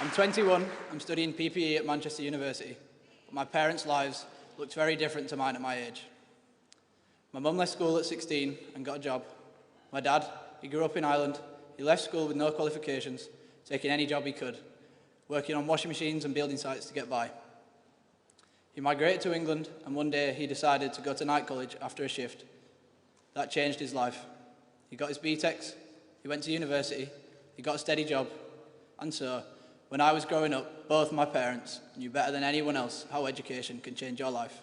I'm 21, I'm studying PPE at Manchester University, but my parents' lives looked very different to mine at my age. My mum left school at 16 and got a job. My dad, he grew up in Ireland, he left school with no qualifications, taking any job he could, working on washing machines and building sites to get by. He migrated to England, and one day he decided to go to night college after a shift. That changed his life. He got his BTECs, he went to university, he got a steady job, and so, when I was growing up, both my parents knew better than anyone else how education can change your life.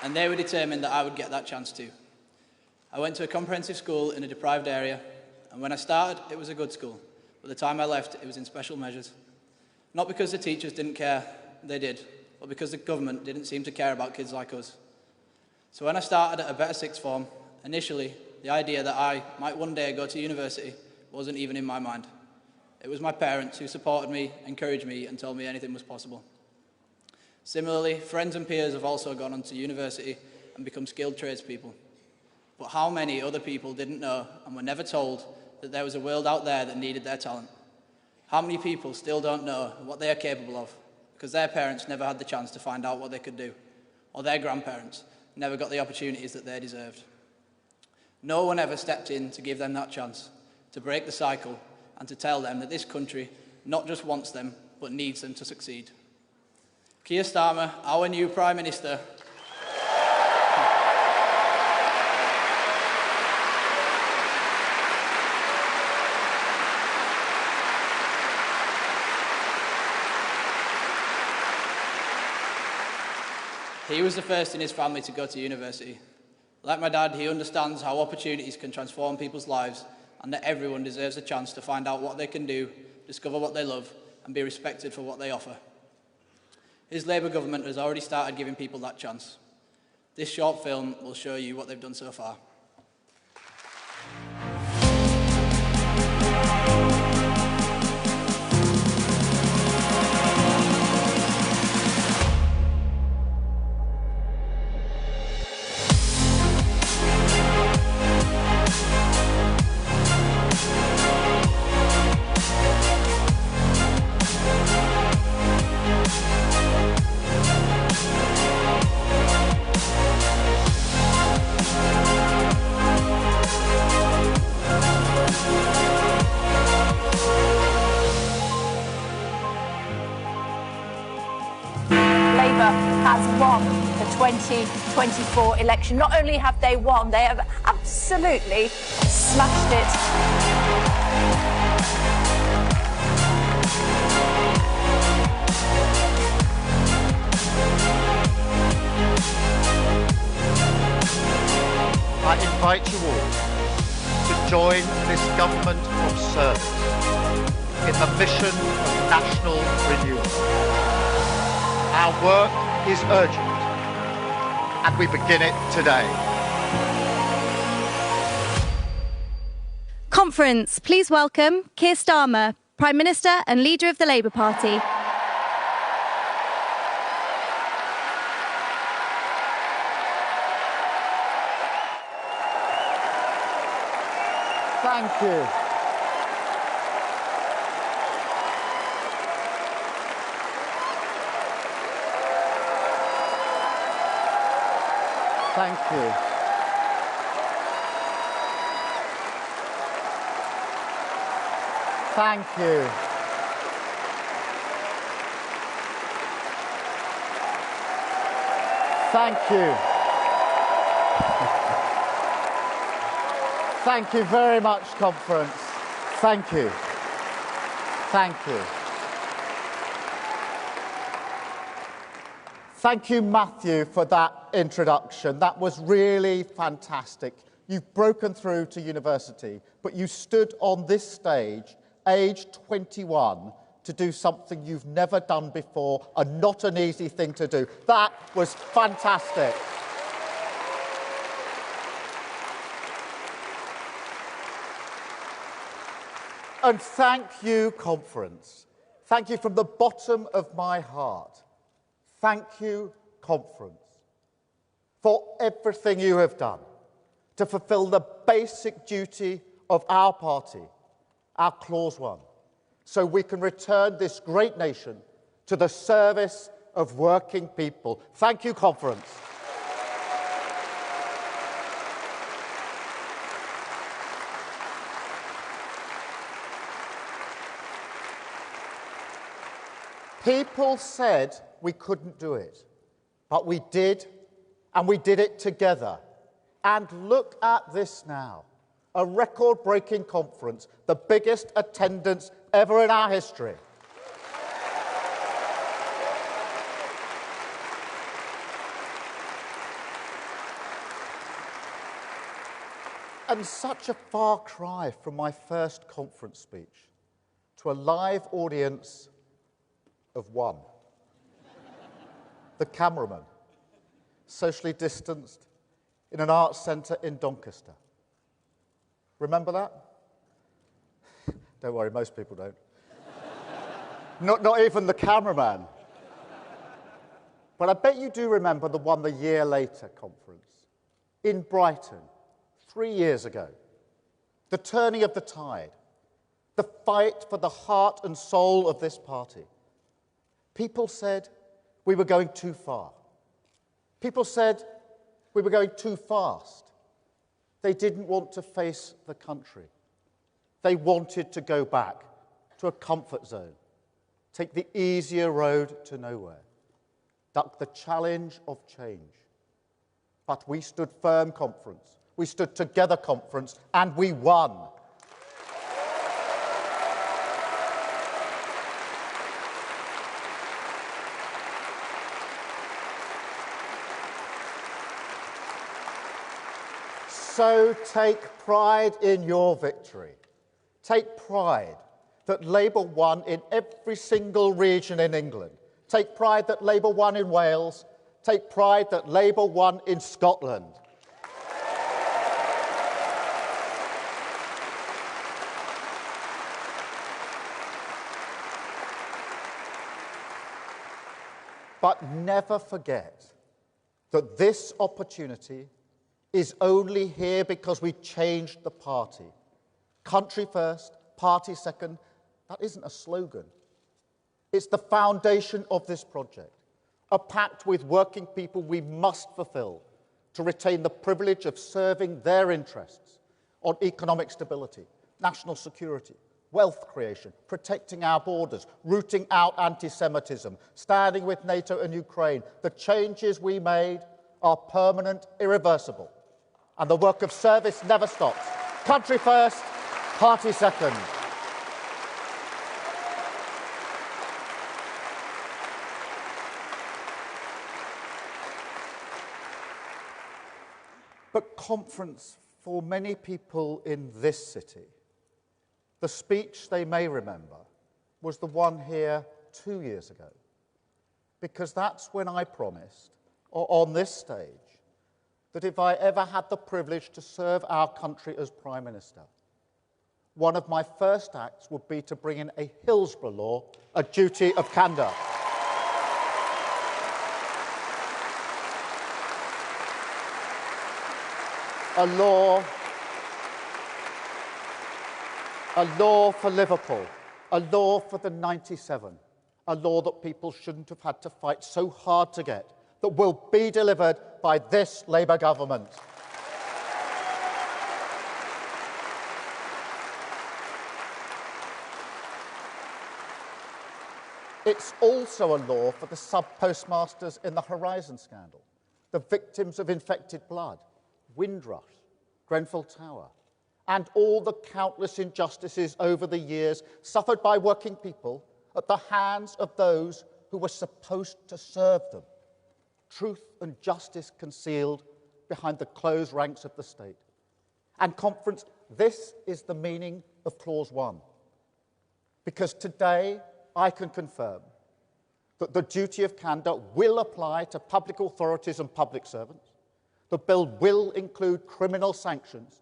And they were determined that I would get that chance too. I went to a comprehensive school in a deprived area, and when I started, it was a good school. By the time I left, it was in special measures. Not because the teachers didn't care, they did, but because the government didn't seem to care about kids like us. So when I started at a better sixth form, initially, the idea that I might one day go to university wasn't even in my mind. It was my parents who supported me, encouraged me, and told me anything was possible. Similarly, friends and peers have also gone on to university and become skilled tradespeople. But how many other people didn't know and were never told that there was a world out there that needed their talent? How many people still don't know what they are capable of because their parents never had the chance to find out what they could do, or their grandparents never got the opportunities that they deserved? No one ever stepped in to give them that chance, to break the cycle, and to tell them that this country not just wants them, but needs them to succeed. Keir Starmer, our new Prime Minister, he was the first in his family to go to university. Like my dad, he understands how opportunities can transform people's lives and that everyone deserves a chance to find out what they can do, discover what they love, and be respected for what they offer. His Labour government has already started giving people that chance. This short film will show you what they've done so far. Has won the 2024 election. Not only have they won, they have absolutely smashed it. I invite you all to join this government of service in the mission of national renewal. Our work is urgent, and we begin it today. Conference, please welcome Keir Starmer, Prime Minister and Leader of the Labour Party. Thank you. Thank you. Thank you. Thank you. Thank you very much, Conference. Thank you. Thank you. Thank you, Matthew, for that introduction. That was really fantastic. You've broken through to university, but you stood on this stage, aged 21, to do something you've never done before, and not an easy thing to do. That was fantastic. And thank you, Conference. Thank you from the bottom of my heart. Thank you Conference, for everything you have done to fulfil the basic duty of our party, our Clause 1, so we can return this great nation to the service of working people. Thank you, Conference. People said we couldn't do it, but we did, and we did it together. And look at this now, a record-breaking conference, the biggest attendance ever in our history. And such a far cry from my first conference speech to a live audience of one. The cameraman, socially distanced in an arts centre in Doncaster. Remember that? Don't worry, most people don't. Not even the cameraman. But I bet you do remember the one the year later conference in Brighton, 3 years ago. The turning of the tide, the fight for the heart and soul of this party. People said we were going too far. People said we were going too fast. They didn't want to face the country. They wanted to go back to a comfort zone, take the easier road to nowhere, duck the challenge of change. But we stood firm, Conference. We stood together, Conference, and we won. So take pride in your victory. Take pride that Labour won in every single region in England. Take pride that Labour won in Wales. Take pride that Labour won in Scotland. But never forget that this opportunity is only here because we changed the party. Country first, party second, that isn't a slogan. It's the foundation of this project, a pact with working people we must fulfill to retain the privilege of serving their interests on economic stability, national security, wealth creation, protecting our borders, rooting out anti-Semitism, standing with NATO and Ukraine. The changes we made are permanent, irreversible. And the work of service never stops. Country first, party second. But Conference, for many people in this city, the speech they may remember was the one here 2 years ago. Because that's when I promised, on this stage, that if I ever had the privilege to serve our country as Prime Minister, one of my first acts would be to bring in a Hillsborough law, a duty of candour. A law for Liverpool, a law for the 97, a law that people shouldn't have had to fight so hard to get, that will be delivered by this Labour government. It's also a law for the sub-postmasters in the Horizon scandal, the victims of infected blood, Windrush, Grenfell Tower, and all the countless injustices over the years suffered by working people at the hands of those who were supposed to serve them. Truth and justice concealed behind the closed ranks of the state. And Conference, this is the meaning of Clause 1. Because today I can confirm that the duty of candour will apply to public authorities and public servants. The bill will include criminal sanctions,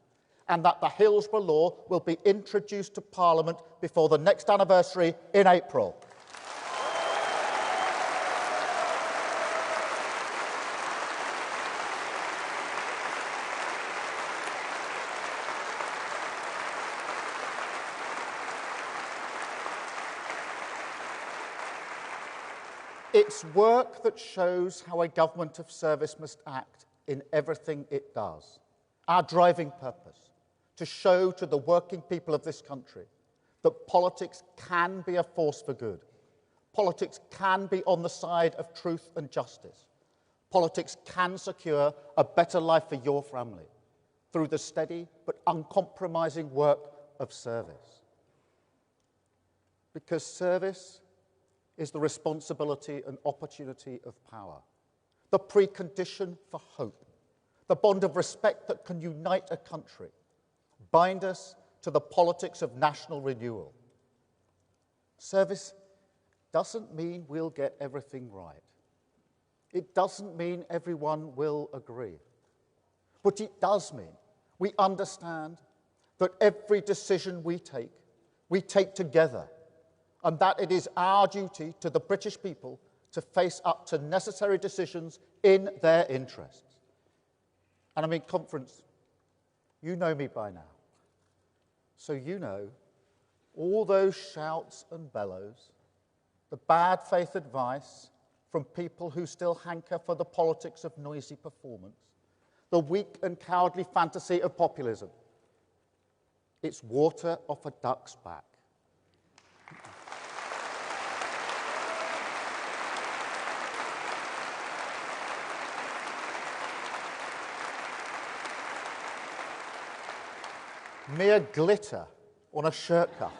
and that the Hillsborough law will be introduced to Parliament before the next anniversary in April. It's work that shows how a government of service must act in everything it does. Our driving purpose, to show to the working people of this country that politics can be a force for good. Politics can be on the side of truth and justice. Politics can secure a better life for your family through the steady but uncompromising work of service. Because service is the responsibility and opportunity of power, the precondition for hope, the bond of respect that can unite a country, bind us to the politics of national renewal. Service doesn't mean we'll get everything right. It doesn't mean everyone will agree. But it does mean we understand that every decision we take together, and that it is our duty to the British people to face up to necessary decisions in their interests. And I mean, Confence, you know me by now. So you know all those shouts and bellows, the bad faith advice from people who still hanker for the politics of noisy performance, the weak and cowardly fantasy of populism. It's water off a duck's back. Mere glitter on a shirt cuff.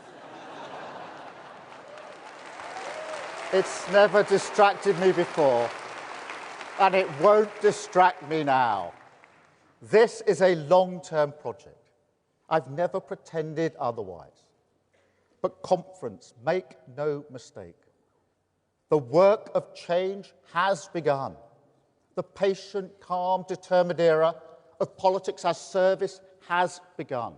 It's never distracted me before, and it won't distract me now. This is a long-term project. I've never pretended otherwise. But Confence, make no mistake, the work of change has begun. The patient, calm, determined era of politics as service has begun.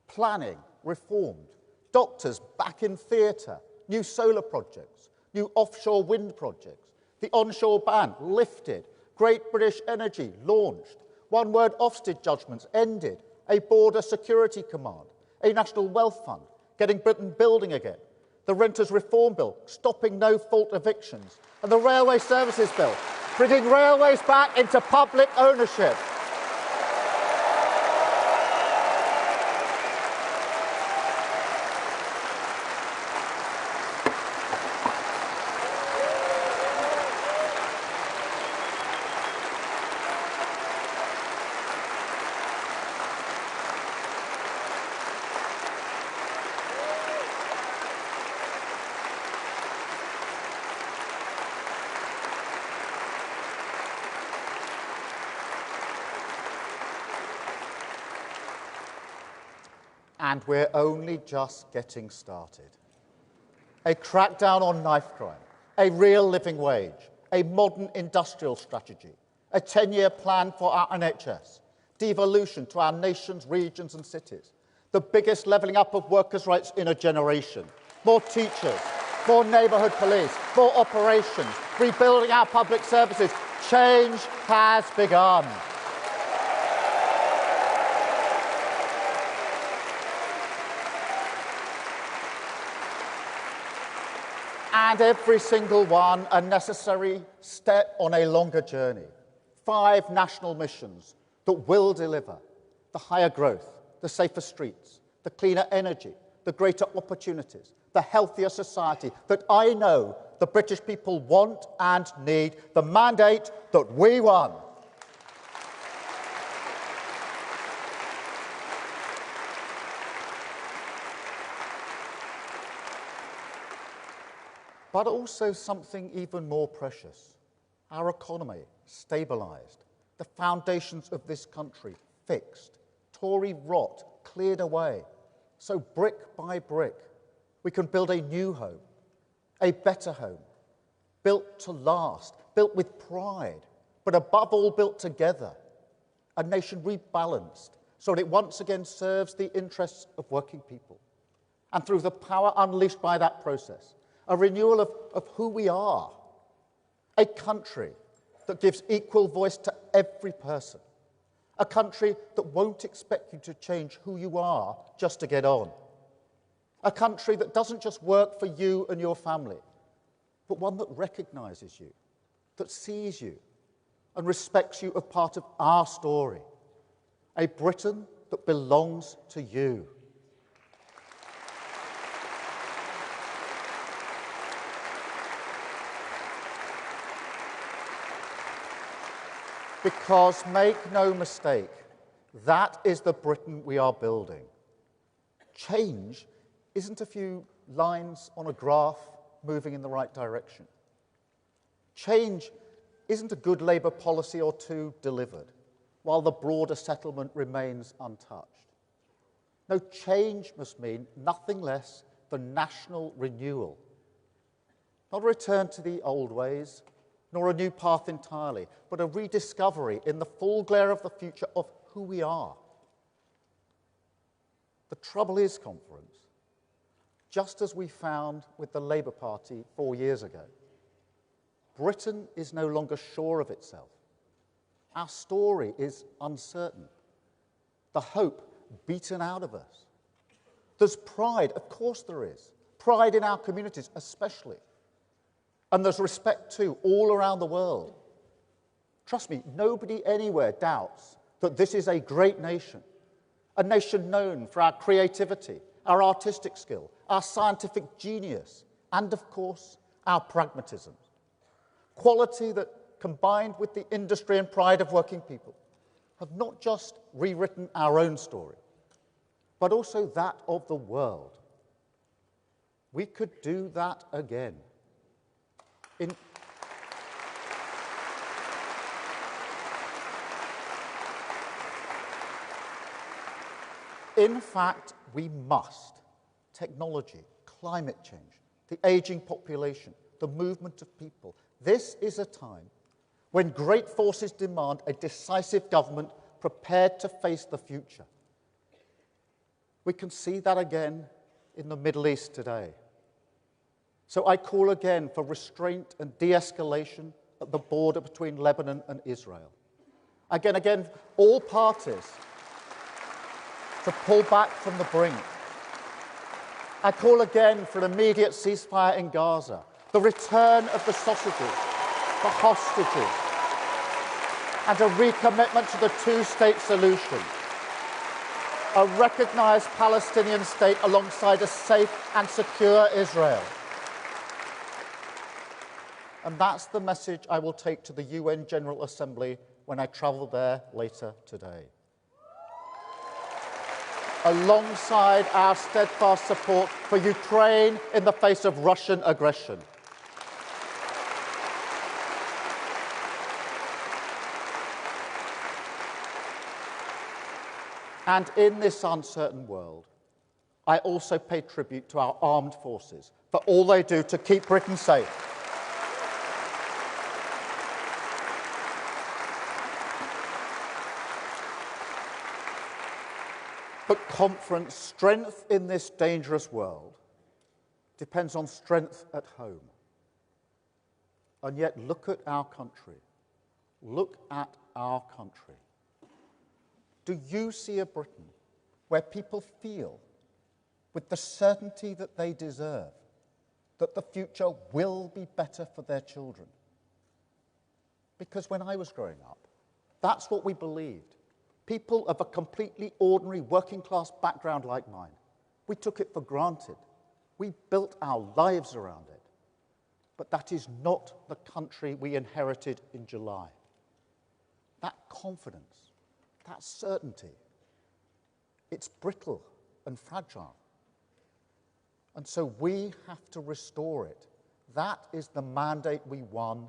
Planning reformed, doctors back in theatre, new solar projects, new offshore wind projects, the onshore ban lifted, Great British Energy launched, one-word Ofsted judgments ended, a border security command, a national wealth fund, getting Britain building again, the Renters Reform Bill, stopping no-fault evictions, and the Railway Services Bill, bringing railways back into public ownership. And we're only just getting started. A crackdown on knife crime, a real living wage, a modern industrial strategy, a 10-year plan for our NHS, devolution to our nation's regions and cities, the biggest levelling up of workers' rights in a generation, more teachers, more neighbourhood police, more operations, rebuilding our public services. Change has begun. And every single one a necessary step on a longer journey. 5 national missions that will deliver the higher growth, the safer streets, the cleaner energy, the greater opportunities, the healthier society that I know the British people want and need, the mandate that we won. But also something even more precious. Our economy stabilised, the foundations of this country fixed, Tory rot cleared away. So brick by brick, we can build a new home, a better home, built to last, built with pride, but above all built together, a nation rebalanced so that it once again serves the interests of working people. And through the power unleashed by that process, a renewal of who we are, a country that gives equal voice to every person, a country that won't expect you to change who you are just to get on, a country that doesn't just work for you and your family, but one that recognises you, that sees you, and respects you as part of our story. A Britain that belongs to you. Because, make no mistake, that is the Britain we are building. Change isn't a few lines on a graph moving in the right direction. Change isn't a good Labour policy or two delivered, while the broader settlement remains untouched. No, change must mean nothing less than national renewal. Not a return to the old ways, nor a new path entirely, but a rediscovery in the full glare of the future of who we are. The trouble is, Conference, just as we found with the Labour Party 4 years ago, Britain is no longer sure of itself. Our story is uncertain. The hope beaten out of us. There's pride, of course there is. Pride in our communities, especially. And there's respect too, all around the world. Trust me, nobody anywhere doubts that this is a great nation. A nation known for our creativity, our artistic skill, our scientific genius, and of course, our pragmatism. Quality that, combined with the industry and pride of working people, have not just rewritten our own story, but also that of the world. We could do that again. In fact, we must. Technology, climate change, the ageing population, the movement of people. This is a time when great forces demand a decisive government prepared to face the future. We can see that again in the Middle East today. So I call again for restraint and de-escalation at the border between Lebanon and Israel. Again, all parties to pull back from the brink. I call again for an immediate ceasefire in Gaza, the return of the sausages, the hostages, and a recommitment to the two-state solution. A recognised Palestinian state alongside a safe and secure Israel. And that's the message I will take to the UN General Assembly when I travel there later today. Alongside our steadfast support for Ukraine in the face of Russian aggression. And in this uncertain world, I also pay tribute to our armed forces for all they do to keep Britain safe. But Conference, strength in this dangerous world depends on strength at home. And yet, look at our country. Look at our country. Do you see a Britain where people feel, with the certainty that they deserve, that the future will be better for their children? Because when I was growing up, that's what we believed. People of a completely ordinary working-class background like mine, we took it for granted. We built our lives around it. But that is not the country we inherited in July. That confidence, that certainty, it's brittle and fragile. And so we have to restore it. That is the mandate we won,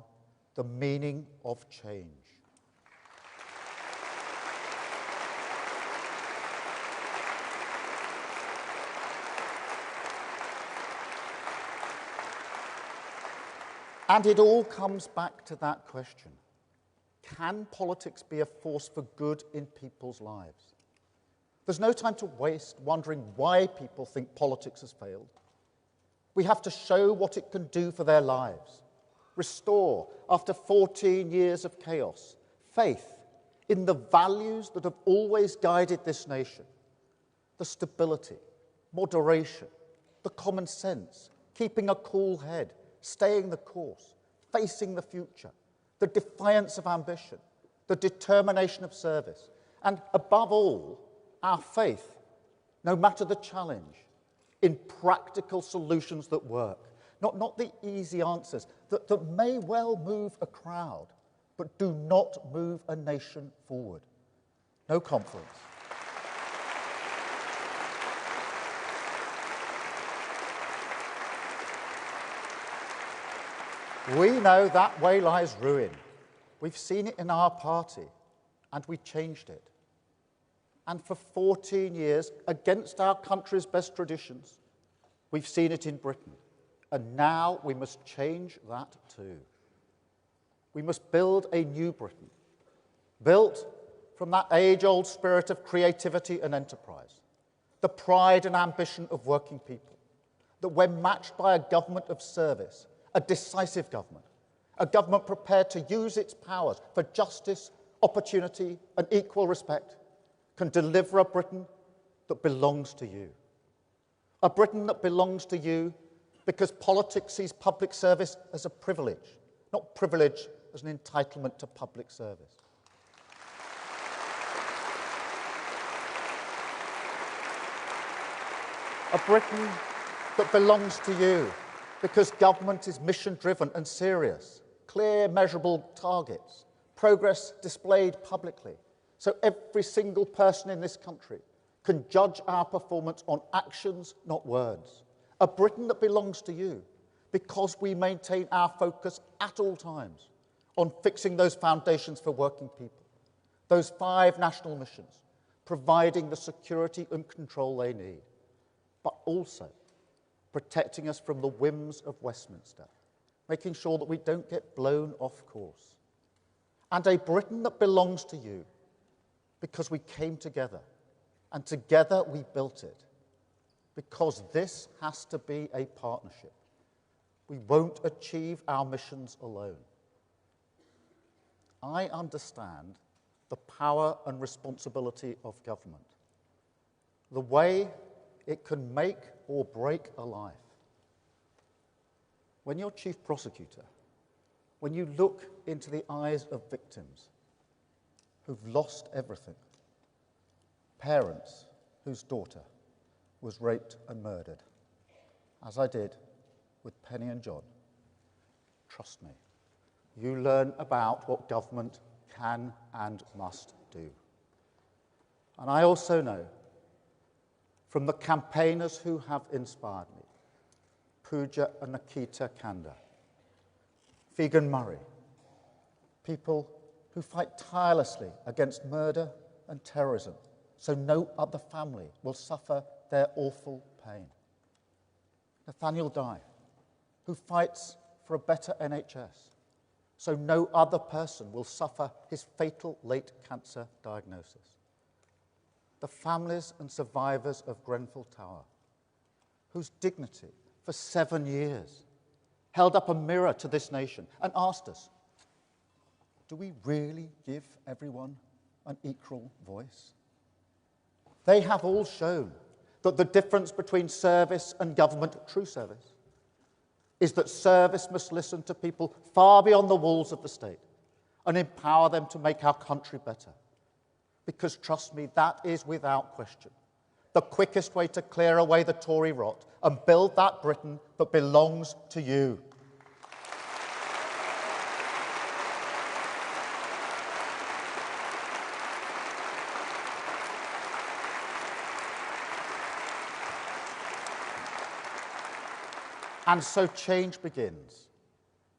the meaning of change. And it all comes back to that question. Can politics be a force for good in people's lives? There's no time to waste wondering why people think politics has failed. We have to show what it can do for their lives. Restore, after 14 years of chaos, faith in the values that have always guided this nation. The stability, moderation, the common sense, keeping a cool head, staying the course, facing the future, the defiance of ambition, the determination of service, and above all, our faith, no matter the challenge, in practical solutions that work. Not the easy answers that may well move a crowd, but do not move a nation forward. No conference. We know that way lies ruin. We've seen it in our party, and we changed it. And for 14 years, against our country's best traditions, we've seen it in Britain. And now we must change that too. We must build a new Britain, built from that age-old spirit of creativity and enterprise, the pride and ambition of working people, that when matched by a government of service, a decisive government, a government prepared to use its powers for justice, opportunity, and equal respect, can deliver a Britain that belongs to you. A Britain that belongs to you because politics sees public service as a privilege, not privilege as an entitlement to public service. A Britain that belongs to you because government is mission-driven and serious, clear, measurable targets, progress displayed publicly, so every single person in this country can judge our performance on actions, not words. A Britain that belongs to you because we maintain our focus at all times on fixing those foundations for working people, those 5 national missions, providing the security and control they need, but also protecting us from the whims of Westminster, making sure that we don't get blown off course. And a Britain that belongs to you because we came together, and together we built it, because this has to be a partnership. We won't achieve our missions alone. I understand the power and responsibility of government, the way it can make or break a life. When you're chief prosecutor, when you look into the eyes of victims who've lost everything, parents whose daughter was raped and murdered, as I did with Penny and John, trust me, you learn about what government can and must do. And I also know from the campaigners who have inspired me, Pooja and Nikita Kanda, Figan Murray, people who fight tirelessly against murder and terrorism so no other family will suffer their awful pain. Nathaniel Dye, who fights for a better NHS so no other person will suffer his fatal late cancer diagnosis. The families and survivors of Grenfell Tower, whose dignity for 7 years held up a mirror to this nation and asked us, do we really give everyone an equal voice? They have all shown that the difference between service and government, true service, is that service must listen to people far beyond the walls of the state and empower them to make our country better. Because trust me, that is without question the quickest way to clear away the Tory rot and build that Britain that belongs to you. And so change begins,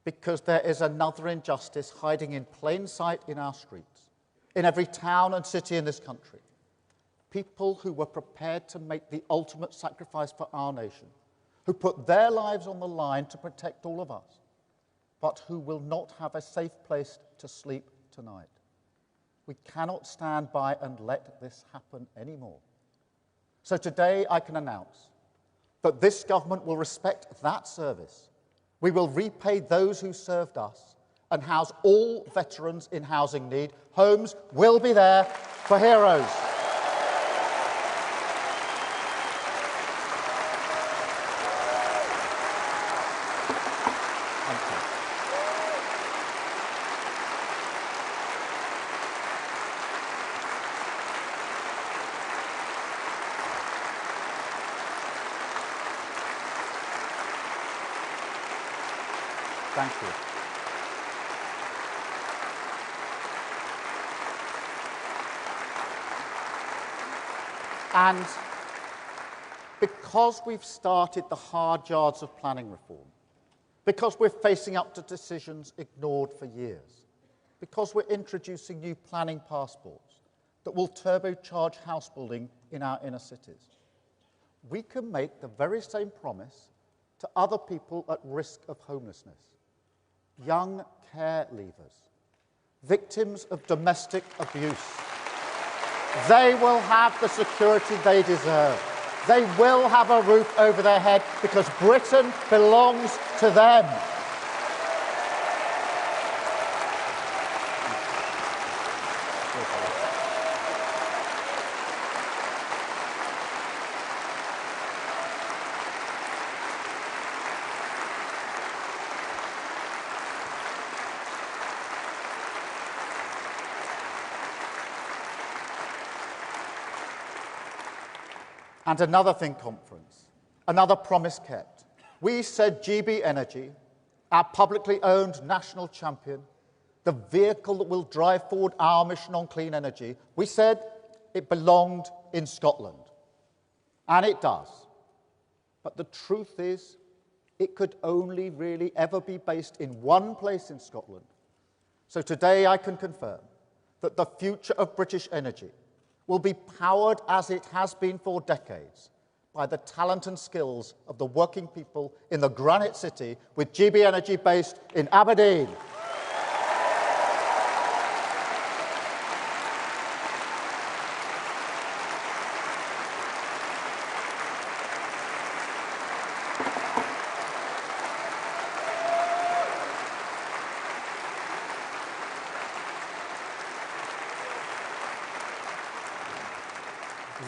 because there is another injustice hiding in plain sight in our streets, in every town and city in this country. People who were prepared to make the ultimate sacrifice for our nation, who put their lives on the line to protect all of us, but who will not have a safe place to sleep tonight. We cannot stand by and let this happen anymore. So today I can announce that this government will respect that service. We will repay those who served us and house all veterans in housing need. Homes will be there for heroes. Thank you. And because we've started the hard yards of planning reform, because we're facing up to decisions ignored for years, because we're introducing new planning passports that will turbocharge house building in our inner cities, we can make the very same promise to other people at risk of homelessness, young care leavers, victims of domestic abuse. They will have the security they deserve. They will have a roof over their head because Britain belongs to them. And another thing, Conference, another promise kept. We said GB Energy, our publicly owned national champion, the vehicle that will drive forward our mission on clean energy, we said it belonged in Scotland. And it does. But the truth is, it could only really ever be based in one place in Scotland. So today I can confirm that the future of British energy will be powered, as it has been for decades, by the talent and skills of the working people in the Granite City, with GB Energy based in Aberdeen.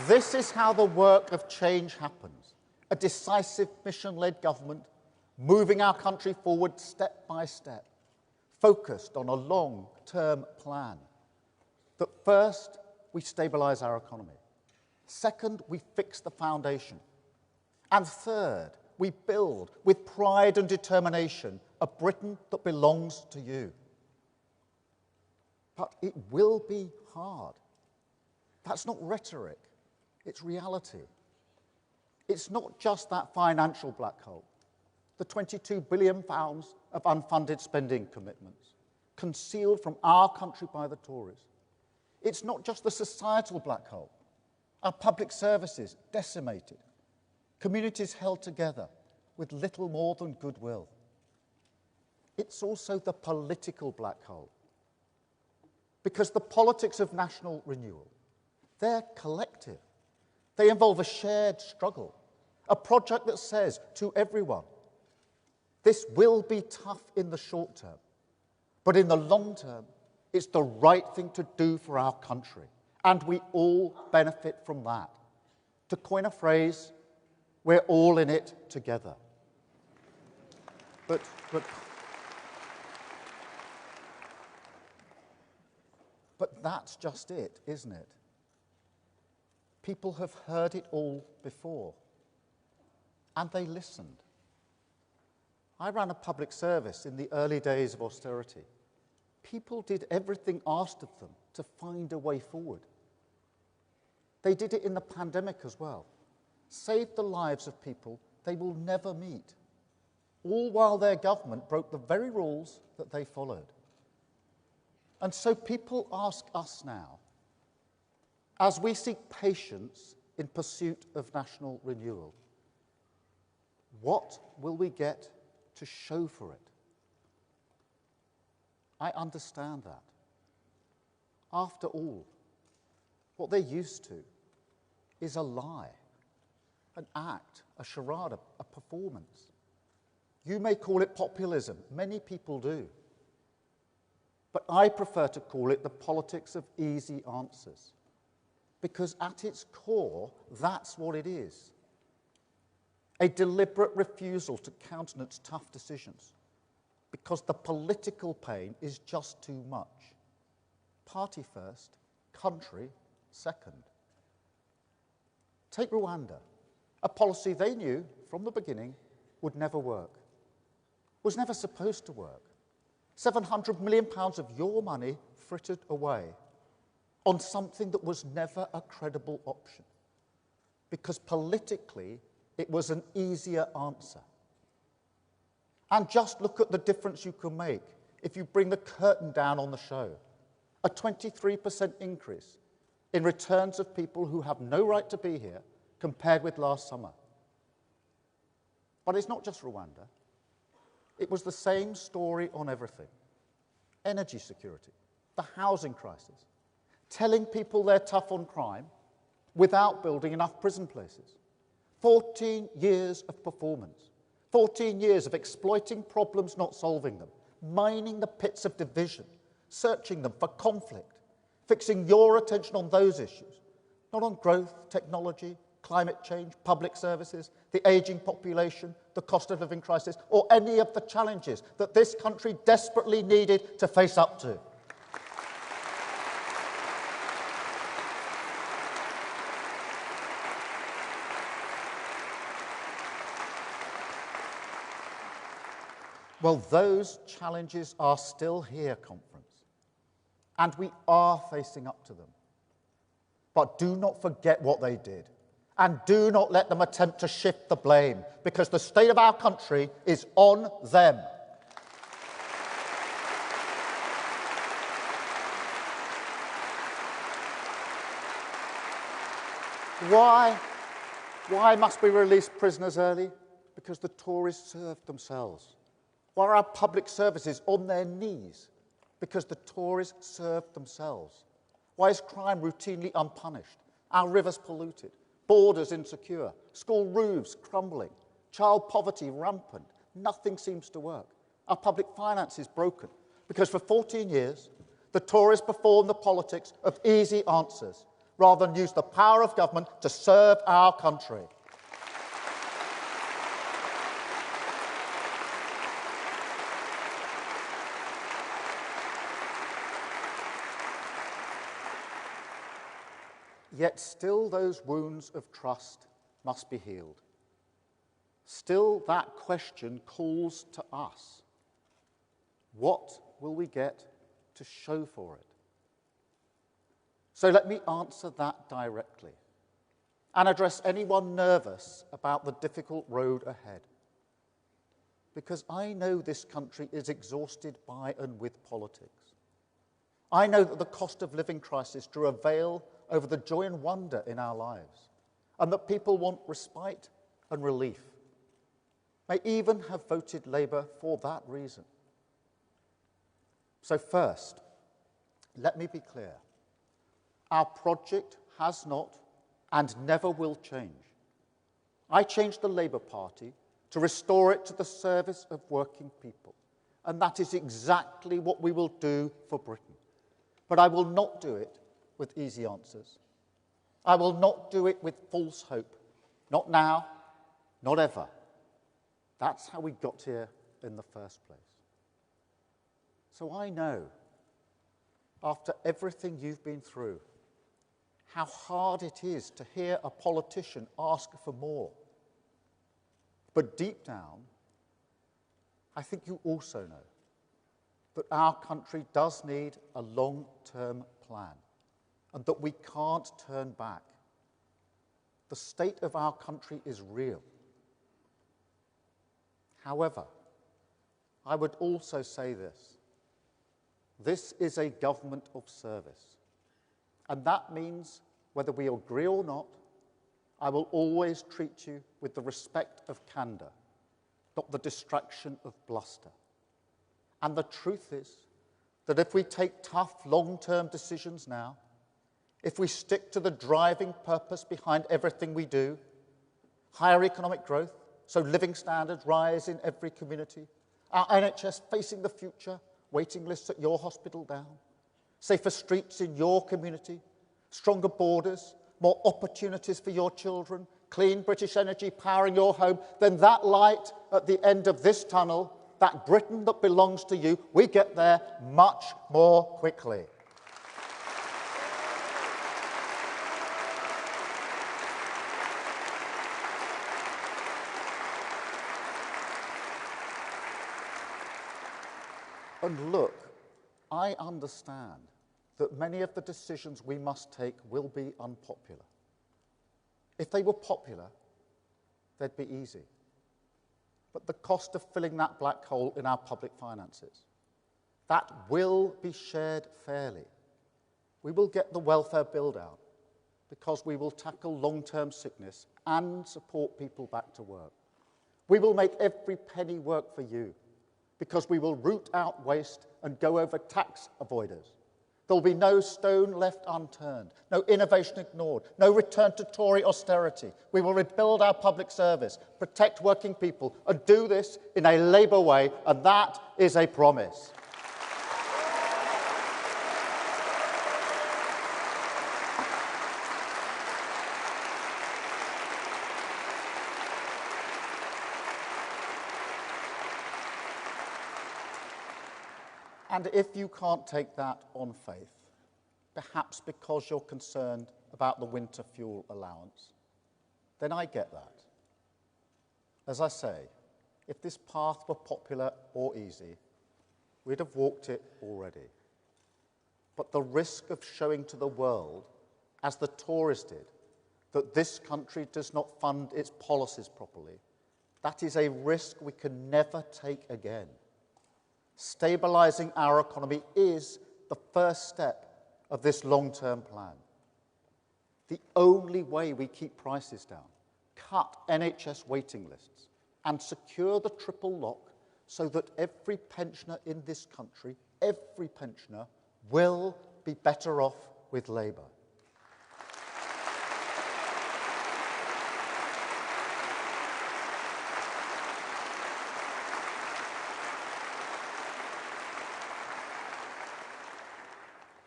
This is how the work of change happens. A decisive mission-led government moving our country forward step by step, focused on a long-term plan. That first, we stabilise our economy. Second, we fix the foundation. And third, we build with pride and determination a Britain that belongs to you. But it will be hard. That's not rhetoric. It's reality. It's not just that financial black hole, the £22 billion of unfunded spending commitments, concealed from our country by the Tories. It's not just the societal black hole, our public services decimated, communities held together with little more than goodwill. It's also the political black hole, because the politics of national renewal, they're collective. They involve a shared struggle, a project that says to everyone, this will be tough in the short term, but in the long term, it's the right thing to do for our country, and we all benefit from that. To coin a phrase, we're all in it together. But that's just it, isn't it? People have heard it all before, and they listened. I ran a public service in the early days of austerity. People did everything asked of them to find a way forward. They did it in the pandemic as well, saved the lives of people they will never meet, all while their government broke the very rules that they followed. And so people ask us now, as we seek patience in pursuit of national renewal, what will we get to show for it? I understand that. After all, what they're used to is a lie, an act, a charade, a performance. You may call it populism. Many people do. But I prefer to call it the politics of easy answers. Because at its core, that's what it is. A deliberate refusal to countenance tough decisions, because the political pain is just too much. Party first, country second. Take Rwanda, a policy they knew from the beginning would never work was never supposed to work. £700 million of your money frittered away on something that was never a credible option, because politically it was an easier answer. And just look at the difference you can make if you bring the curtain down on the show. A 23% increase in returns of people who have no right to be here compared with last summer. But it's not just Rwanda. It was the same story on everything. Energy security, the housing crisis, telling people they're tough on crime without building enough prison places. 14 years of performance. 14 years of exploiting problems, not solving them, mining the pits of division, searching them for conflict, fixing your attention on those issues, not on growth, technology, climate change, public services, the ageing population, the cost of living crisis, or any of the challenges that this country desperately needed to face up to. Well, those challenges are still here, Conference, and we are facing up to them. But do not forget what they did, and do not let them attempt to shift the blame, because the state of our country is on them. Why must we release prisoners early? Because the Tories served themselves. Why are our public services on their knees? Because the Tories served themselves. Why is crime routinely unpunished? Our rivers polluted, borders insecure, school roofs crumbling, child poverty rampant. Nothing seems to work. Our public finances broken. Because for 14 years, the Tories performed the politics of easy answers rather than use the power of government to serve our country. Yet still those wounds of trust must be healed. Still that question calls to us. What will we get to show for it? So let me answer that directly and address anyone nervous about the difficult road ahead. Because I know this country is exhausted by and with politics. I know that the cost of living crisis drew a veil over the joy and wonder in our lives, and that people want respite and relief, may even have voted Labour for that reason. So first, let me be clear. Our project has not and never will change. I changed the Labour Party to restore it to the service of working people, and that is exactly what we will do for Britain. But I will not do it with easy answers. I will not do it with false hope. Not now, not ever. That's how we got here in the first place. So I know, after everything you've been through, how hard it is to hear a politician ask for more. But deep down, I think you also know that our country does need a long-term plan, and that we can't turn back. The state of our country is real. However, I would also say this. This is a government of service. And that means, whether we agree or not, I will always treat you with the respect of candour, not the distraction of bluster. And the truth is that if we take tough, long-term decisions now, if we stick to the driving purpose behind everything we do, higher economic growth, so living standards rise in every community, our NHS facing the future, waiting lists at your hospital down, safer streets in your community, stronger borders, more opportunities for your children, clean British energy powering your home, then that light at the end of this tunnel, that Britain that belongs to you, we get there much more quickly. And look, I understand that many of the decisions we must take will be unpopular. If they were popular, they'd be easy. But the cost of filling that black hole in our public finances, that will be shared fairly. We will get the welfare build-out because we will tackle long-term sickness and support people back to work. We will make every penny work for you because we will root out waste and go over tax avoiders. There will be no stone left unturned, no innovation ignored, no return to Tory austerity. We will rebuild our public service, protect working people, and do this in a Labour way, and that is a promise. And if you can't take that on faith, perhaps because you're concerned about the winter fuel allowance, then I get that. As I say, if this path were popular or easy, we'd have walked it already. But the risk of showing to the world, as the Tories did, that this country does not fund its policies properly, that is a risk we can never take again. Stabilising our economy is the first step of this long-term plan. The only way we keep prices down, cut NHS waiting lists, and secure the triple lock so that every pensioner in this country, every pensioner, will be better off with Labour.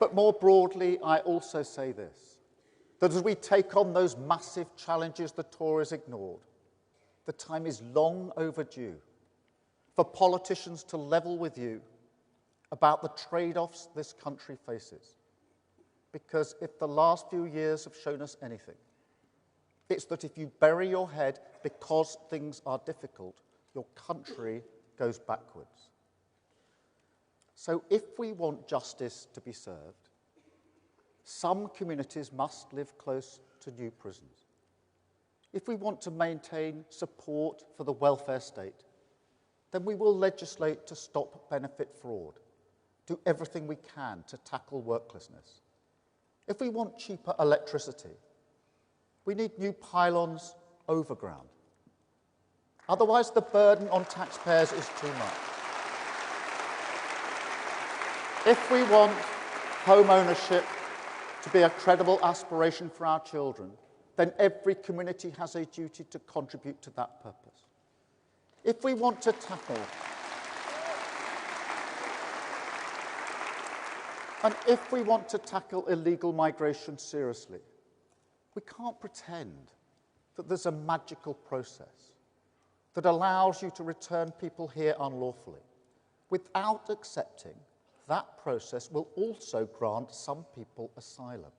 But more broadly, I also say this, that as we take on those massive challenges the Tories ignored, the time is long overdue for politicians to level with you about the trade-offs this country faces. Because if the last few years have shown us anything, it's that if you bury your head because things are difficult, your country goes backwards. So if we want justice to be served, some communities must live close to new prisons. If we want to maintain support for the welfare state, then we will legislate to stop benefit fraud, do everything we can to tackle worklessness. If we want cheaper electricity, we need new pylons overground. Otherwise, the burden on taxpayers is too much. If we want home ownership to be a credible aspiration for our children, then every community has a duty to contribute to that purpose. If we want to tackle illegal migration seriously, we can't pretend that there's a magical process that allows you to return people here unlawfully without accepting that process will also grant some people asylum.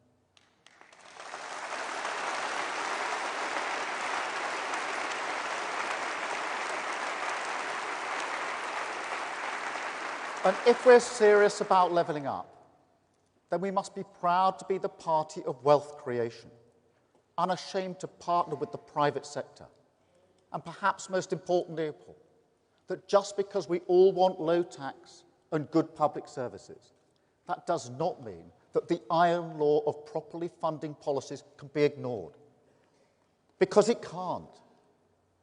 And if we're serious about levelling up, then we must be proud to be the party of wealth creation, unashamed to partner with the private sector, and perhaps most importantly, that just because we all want low tax and good public services, that does not mean that the iron law of properly funding policies can be ignored. Because it can't.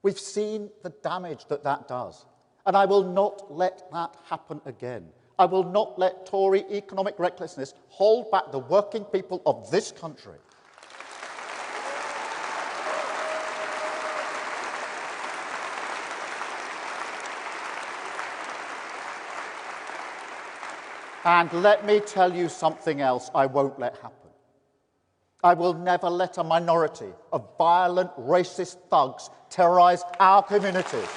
We've seen the damage that that does. And I will not let that happen again. I will not let Tory economic recklessness hold back the working people of this country. And let me tell you something else I won't let happen. I will never let a minority of violent, racist thugs terrorise our communities.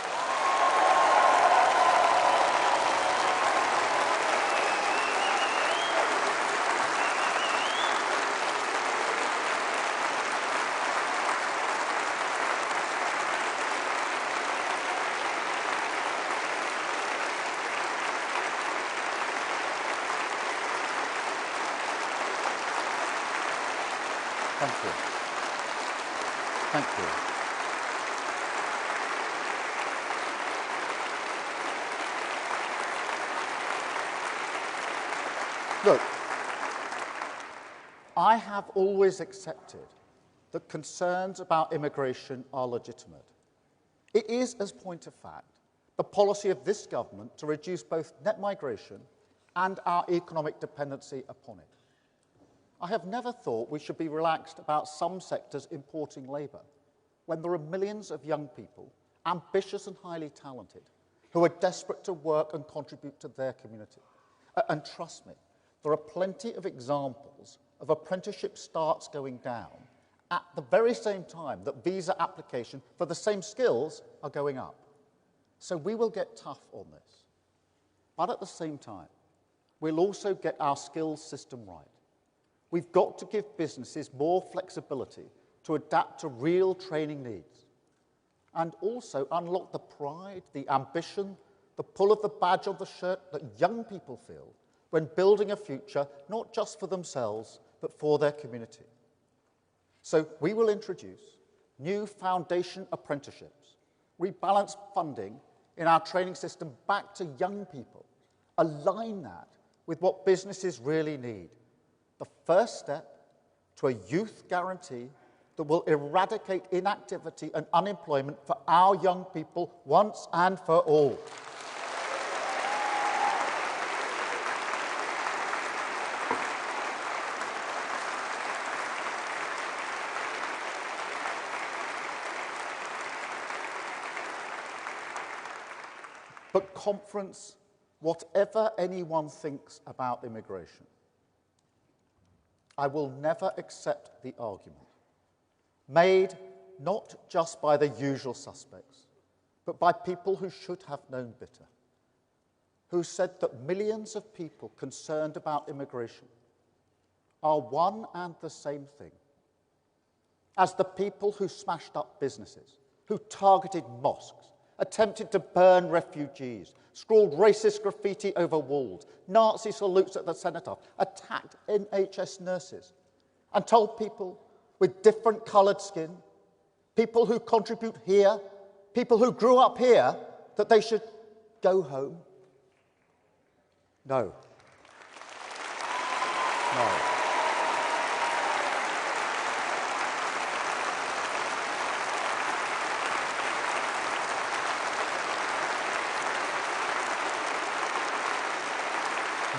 Thank you. Thank you. Look, I have always accepted that concerns about immigration are legitimate. It is, as point of fact, the policy of this government to reduce both net migration and our economic dependency upon it. I have never thought we should be relaxed about some sectors importing labour when there are millions of young people, ambitious and highly talented, who are desperate to work and contribute to their community. And trust me, there are plenty of examples of apprenticeship starts going down at the very same time that visa application for the same skills are going up. So we will get tough on this. But at the same time, we'll also get our skills system right. We've got to give businesses more flexibility to adapt to real training needs, and also unlock the pride, the ambition, the pull of the badge on the shirt that young people feel when building a future not just for themselves, but for their community. So we will introduce new foundation apprenticeships, rebalance funding in our training system back to young people, align that with what businesses really need. The first step to a youth guarantee that will eradicate inactivity and unemployment for our young people once and for all. But Confence, whatever anyone thinks about immigration, I will never accept the argument made not just by the usual suspects, but by people who should have known better, who said that millions of people concerned about immigration are one and the same thing as the people who smashed up businesses, who targeted mosques, attempted to burn refugees, scrawled racist graffiti over walls, Nazi salutes at the cenotaph, attacked NHS nurses, and told people with different coloured skin, people who contribute here, people who grew up here, that they should go home. No. No.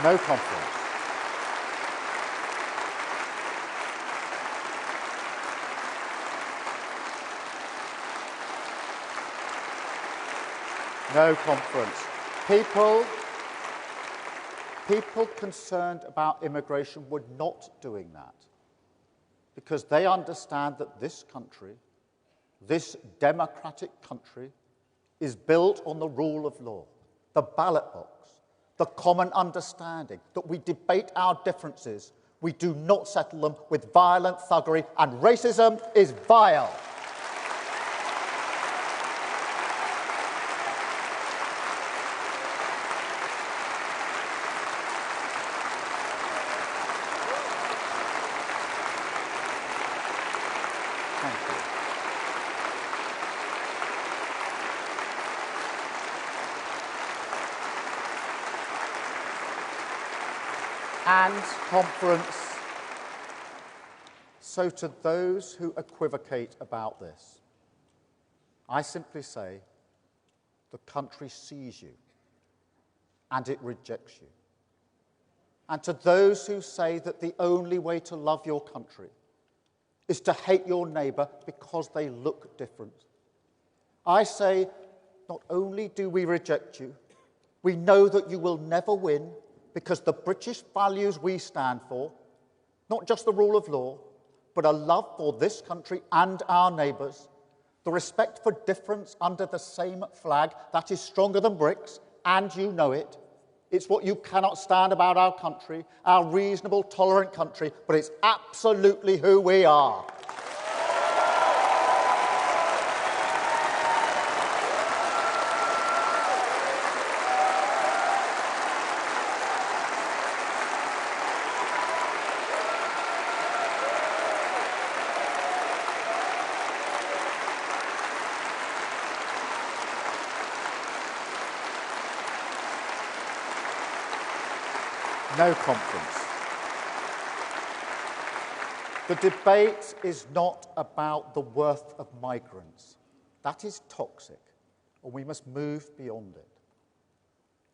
No confidence. No conference. People concerned about immigration were not doing that because they understand that this country, this democratic country, is built on the rule of law, the ballot box, the common understanding that we debate our differences, we do not settle them with violent thuggery, and racism is vile. And conference. So to those who equivocate about this, I simply say the country sees you and it rejects you. And to those who say that the only way to love your country is to hate your neighbour because they look different, I say not only do we reject you, we know that you will never win, because the British values we stand for, not just the rule of law, but a love for this country and our neighbours, the respect for difference under the same flag that is stronger than bricks, and you know it. It's what you cannot stand about our country, our reasonable, tolerant country, but it's absolutely who we are. No conference. The debate is not about the worth of migrants. That is toxic, and we must move beyond it.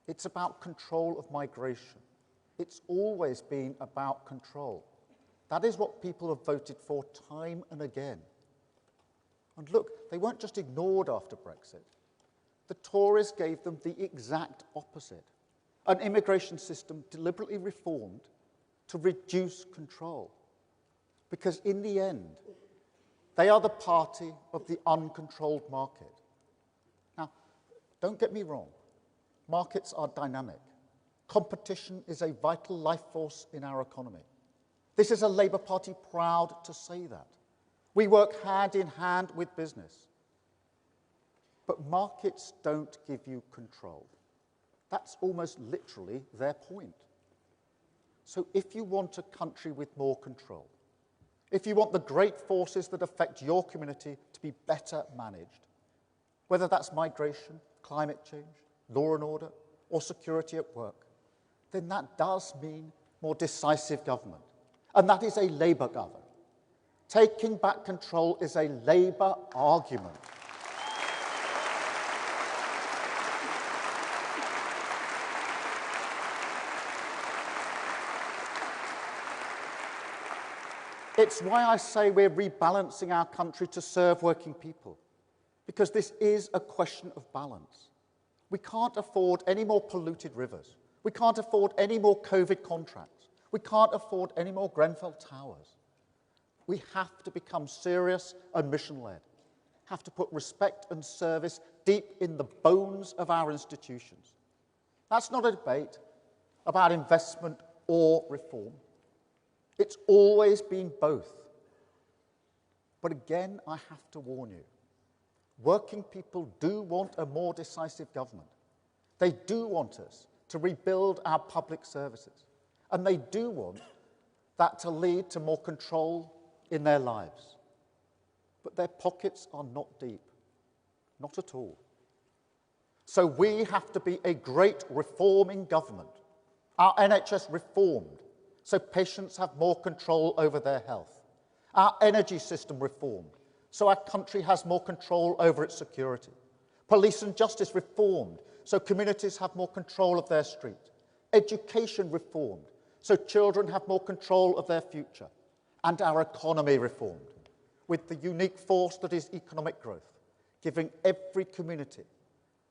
It's about control of migration. It's always been about control. That is what people have voted for time and again. And look, they weren't just ignored after Brexit. The Tories gave them the exact opposite. An immigration system deliberately reformed to reduce control. Because in the end, they are the party of the uncontrolled market. Now, don't get me wrong. Markets are dynamic. Competition is a vital life force in our economy. This is a Labour Party proud to say that. We work hand in hand with business. But markets don't give you control. That's almost literally their point. So if you want a country with more control, if you want the great forces that affect your community to be better managed, whether that's migration, climate change, law and order, or security at work, then that does mean more decisive government. And that is a Labour government. Taking back control is a Labour argument. It's why I say we're rebalancing our country to serve working people, because this is a question of balance. We can't afford any more polluted rivers. We can't afford any more COVID contracts. We can't afford any more Grenfell Towers. We have to become serious and mission-led, have to put respect and service deep in the bones of our institutions. That's not a debate about investment or reform. It's always been both. But again, I have to warn you, working people do want a more decisive government. They do want us to rebuild our public services. And they do want that to lead to more control in their lives. But their pockets are not deep. Not at all. So we have to be a great reforming government. Our NHS reformed, so patients have more control over their health. Our energy system reformed, so our country has more control over its security. Police and justice reformed, so communities have more control of their street. Education reformed, so children have more control of their future. And our economy reformed, with the unique force that is economic growth, giving every community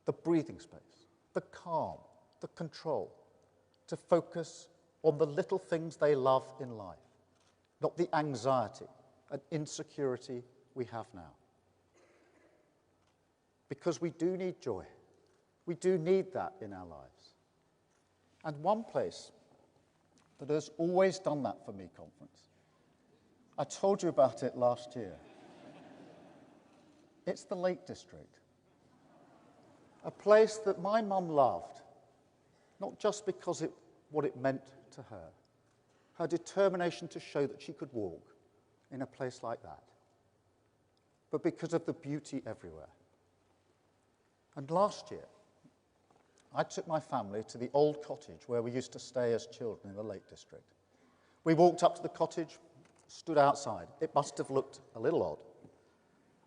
the breathing space, the calm, the control, to focus on the little things they love in life, not the anxiety and insecurity we have now. Because we do need joy. We do need that in our lives. And one place that has always done that for me, Confence, I told you about it last year. It's the Lake District. A place that my mum loved, not just because of what it meant to her, her determination to show that she could walk in a place like that, but because of the beauty everywhere. And last year, I took my family to the old cottage where we used to stay as children in the Lake District. We walked up to the cottage, stood outside. It must have looked a little odd.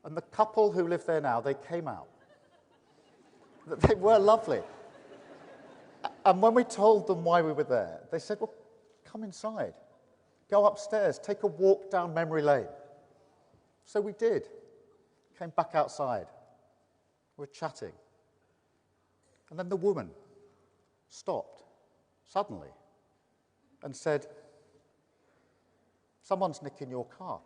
And the couple who live there now, they came out. They were lovely. And when we told them why we were there, they said, well, come inside. Go upstairs, take a walk down memory lane. So we did. Came back outside. We were chatting. And then the woman stopped suddenly and said, someone's nicking your car.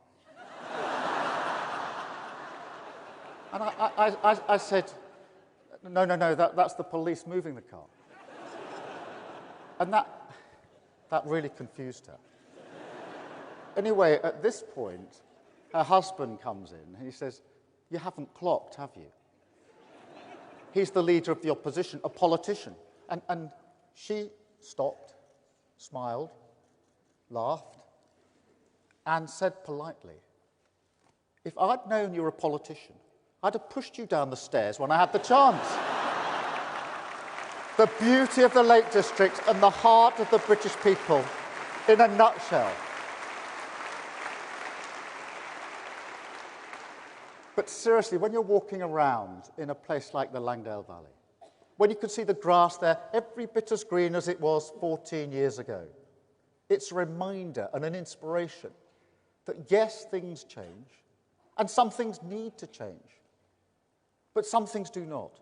And I said, no, that's the police moving the car. And that really confused her. Anyway, at this point, her husband comes in and he says, you haven't clocked, have you? He's the leader of the opposition, a politician. And she stopped, smiled, laughed, and said politely, if I'd known you were a politician, I'd have pushed you down the stairs when I had the chance. The beauty of the Lake District and the heart of the British people in a nutshell. But seriously, when you're walking around in a place like the Langdale Valley, when you can see the grass there every bit as green as it was 14 years ago, it's a reminder and an inspiration that yes, things change, and some things need to change, but some things do not.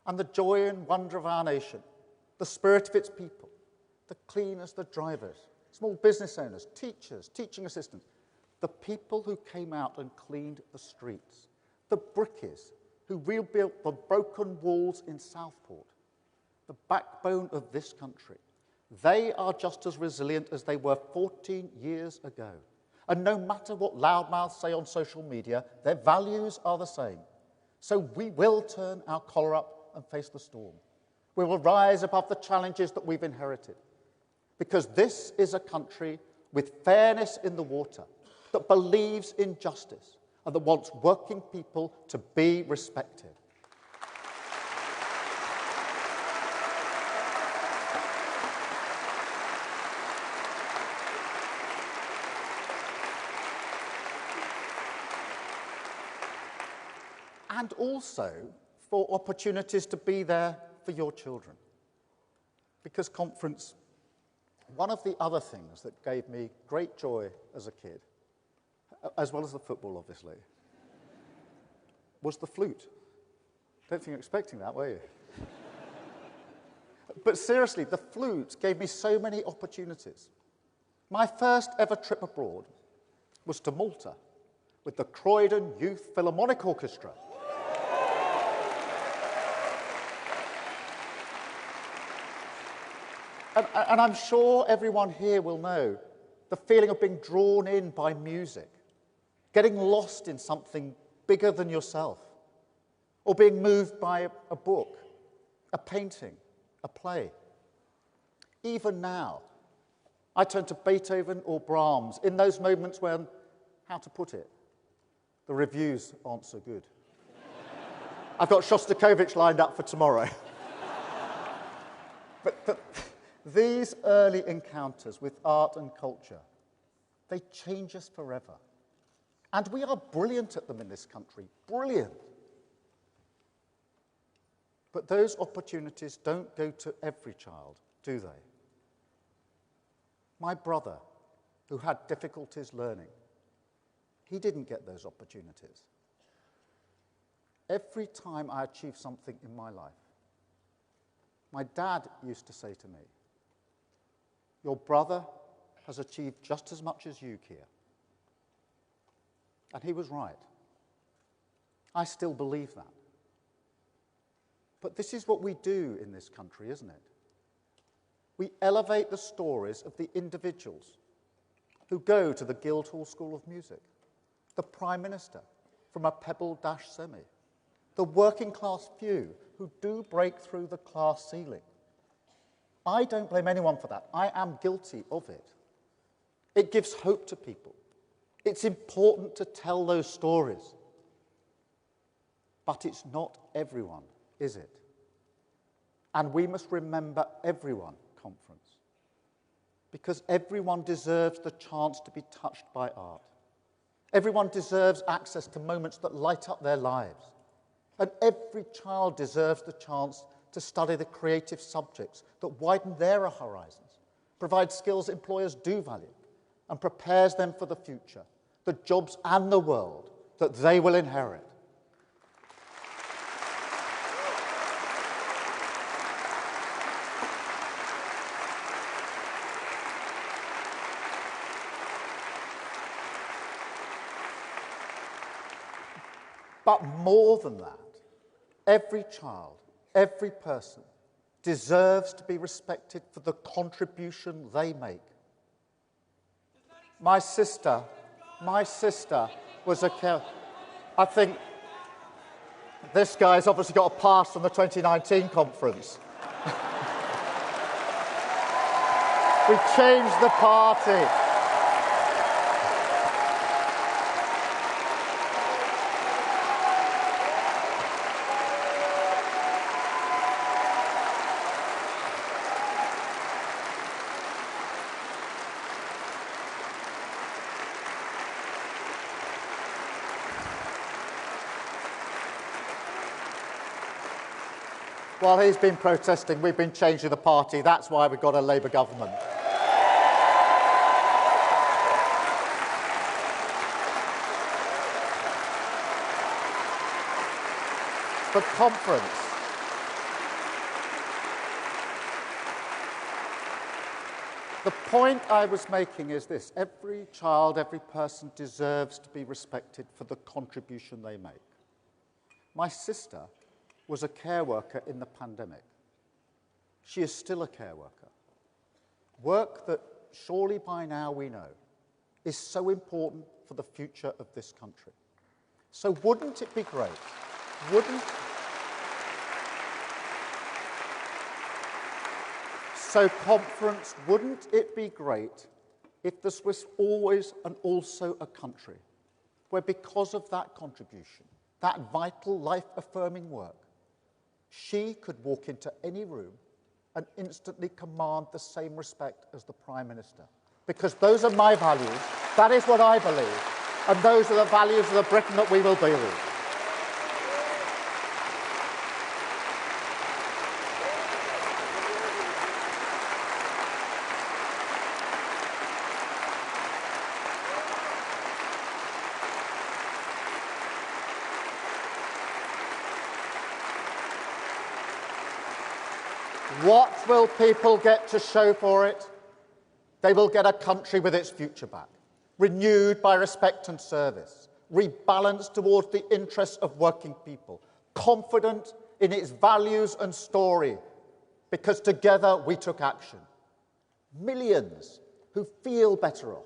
And the joy and wonder of our nation, the spirit of its people, the cleaners, the drivers, small business owners, teachers, teaching assistants, the people who came out and cleaned the streets, the brickies who rebuilt the broken walls in Southport, the backbone of this country, they are just as resilient as they were 14 years ago. And no matter what loudmouths say on social media, their values are the same. So we will turn our collar up and face the storm. We will rise above the challenges that we've inherited. Because this is a country with fairness in the water, that believes in justice, and that wants working people to be respected. And also for opportunities to be there for your children. Because Confence, one of the other things that gave me great joy as a kid, as well as the football, obviously, was the flute. Don't think you're expecting that, were you? But seriously, the flute gave me so many opportunities. My first ever trip abroad was to Malta with the Croydon Youth Philharmonic Orchestra. And I'm sure everyone here will know the feeling of being drawn in by music, getting lost in something bigger than yourself, or being moved by a book, a painting, a play. Even now, I turn to Beethoven or Brahms in those moments when, how to put it, the reviews aren't so good. I've got Shostakovich lined up for tomorrow. But these early encounters with art and culture, they change us forever. And we are brilliant at them in this country, brilliant. But those opportunities don't go to every child, do they? My brother, who had difficulties learning, he didn't get those opportunities. Every time I achieved something in my life, my dad used to say to me, "Your brother has achieved just as much as you, Keir." And he was right. I still believe that. But this is what we do in this country, isn't it? We elevate the stories of the individuals who go to the Guildhall School of Music, the Prime Minister from a pebble-dash semi, the working-class few who do break through the class ceiling. I don't blame anyone for that. I am guilty of it. It gives hope to people. It's important to tell those stories. But it's not everyone, is it? And we must remember everyone, Confence, because everyone deserves the chance to be touched by art. Everyone deserves access to moments that light up their lives. And every child deserves the chance to study the creative subjects that widen their horizons, provide skills employers do value, and prepares them for the future, the jobs and the world that they will inherit. But more than that, every child, every person deserves to be respected for the contribution they make. My sister was a... I think this guy's obviously got a pass from the 2019 conference. We changed the party. While he's been protesting, we've been changing the party. That's why we've got a Labour government. But Conference. The point I was making is this: every child, every person deserves to be respected for the contribution they make. My sister was a care worker in the pandemic. She is still a care worker. Work that surely by now we know is so important for the future of this country. So wouldn't it be great? So Conference, wouldn't it be great if this was always and also a country where, because of that contribution, that vital, life-affirming work, she could walk into any room and instantly command the same respect as the Prime Minister? Because those are my values, that is what I believe, and those are the values of the Britain that we will build. What will people get to show for it? They will get a country with its future back, renewed by respect and service, rebalanced towards the interests of working people, confident in its values and story, because together we took action. Millions who feel better off,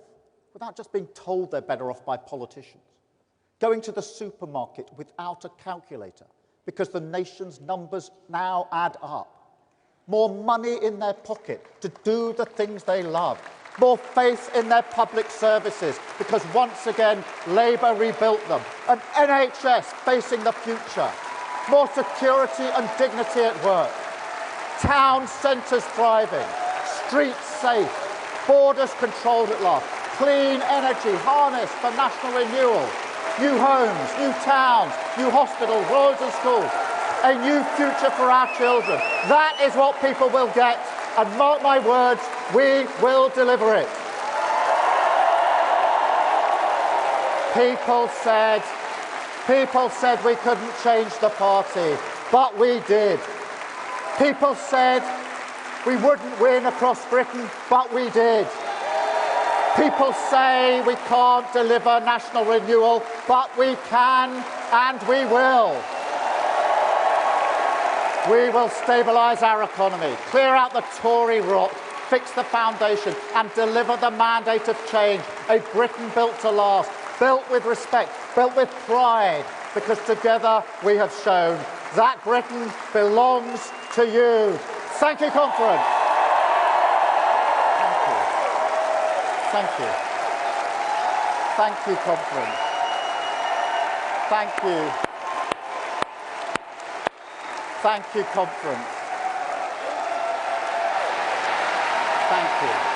without just being told they're better off by politicians, going to the supermarket without a calculator, because the nation's numbers now add up. More money in their pocket to do the things they love. More faith in their public services, because once again, Labour rebuilt them. An NHS facing the future. More security and dignity at work. Town centres thriving. Streets safe. Borders controlled at last. Clean energy harnessed for national renewal. New homes, new towns, new hospitals, roads and schools. A new future for our children. That is what people will get, and mark my words, we will deliver it. People said we couldn't change the party, but we did. People said we wouldn't win across Britain, but we did. People say we can't deliver national renewal, but we can and we will. We will stabilise our economy, clear out the Tory rot, fix the foundation and deliver the mandate of change. A Britain built to last, built with respect, built with pride, because together we have shown that Britain belongs to you. Thank you, Conference. Thank you. Thank you, Conference. Thank you. Thank you, Conference. Thank you.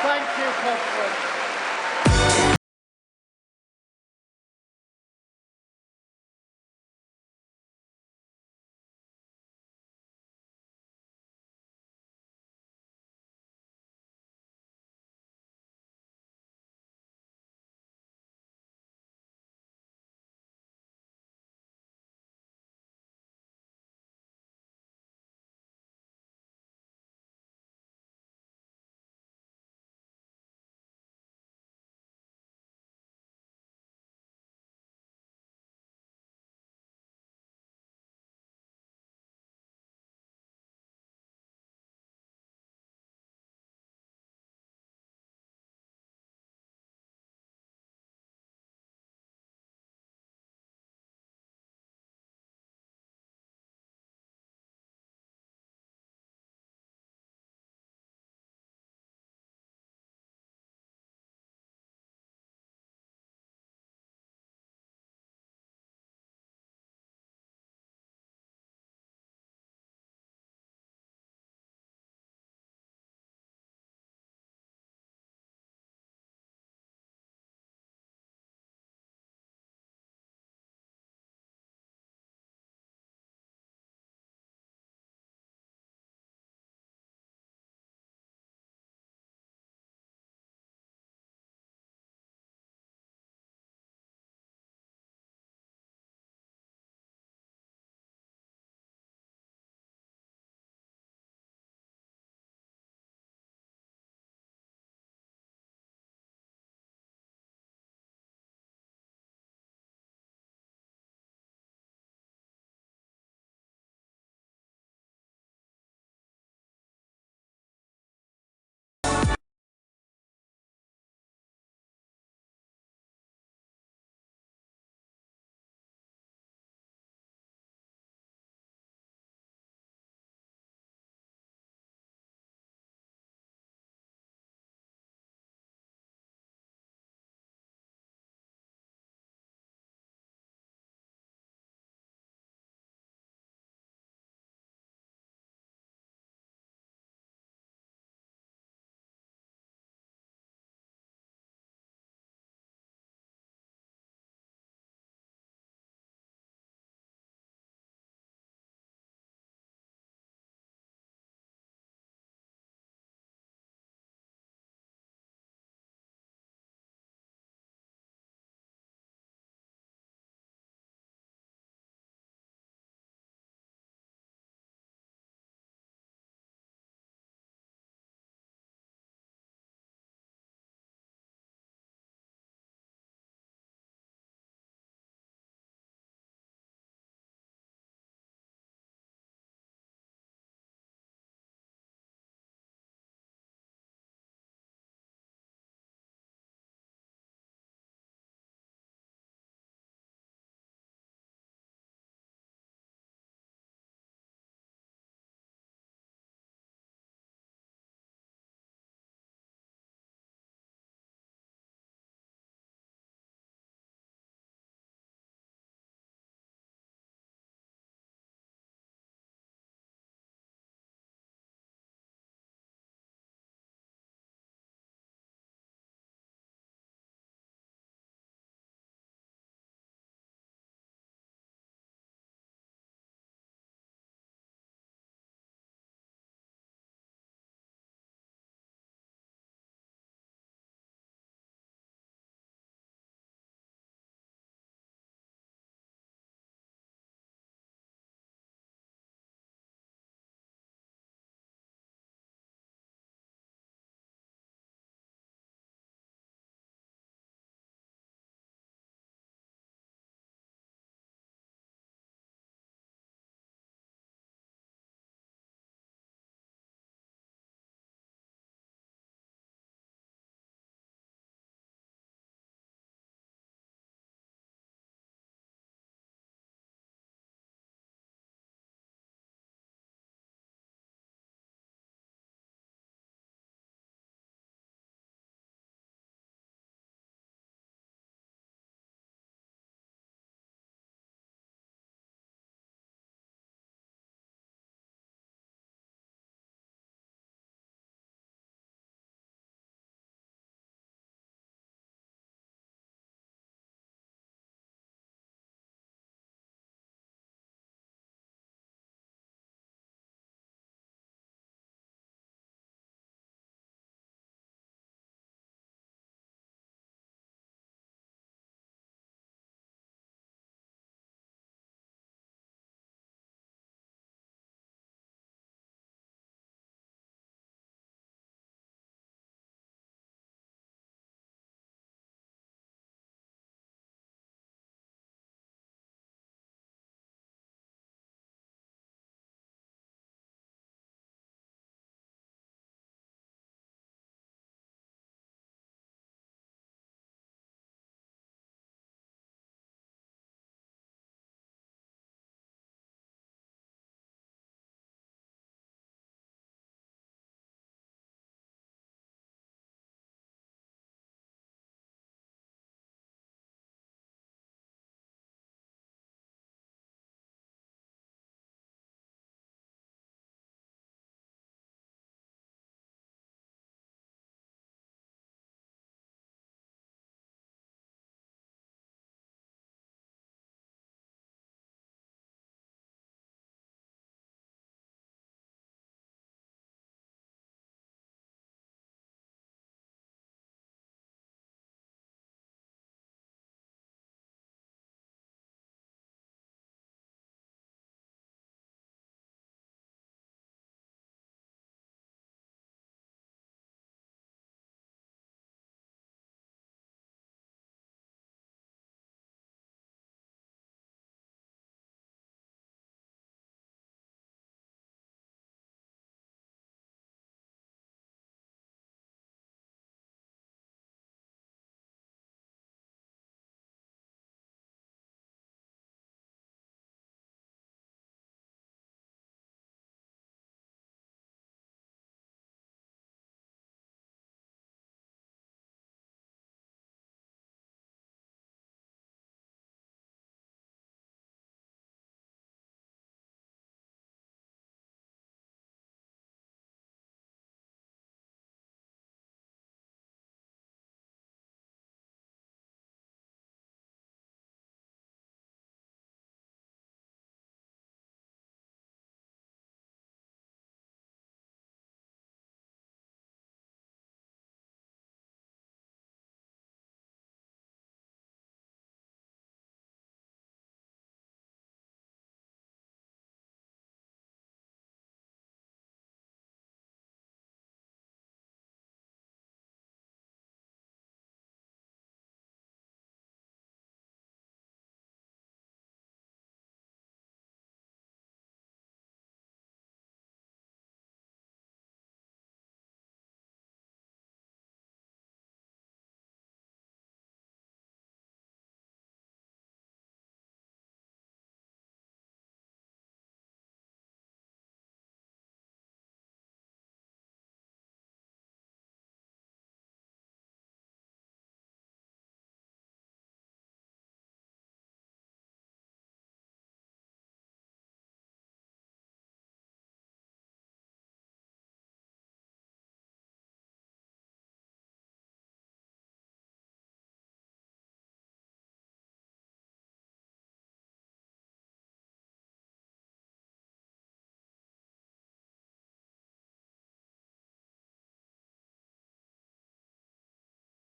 Thank you, Conference.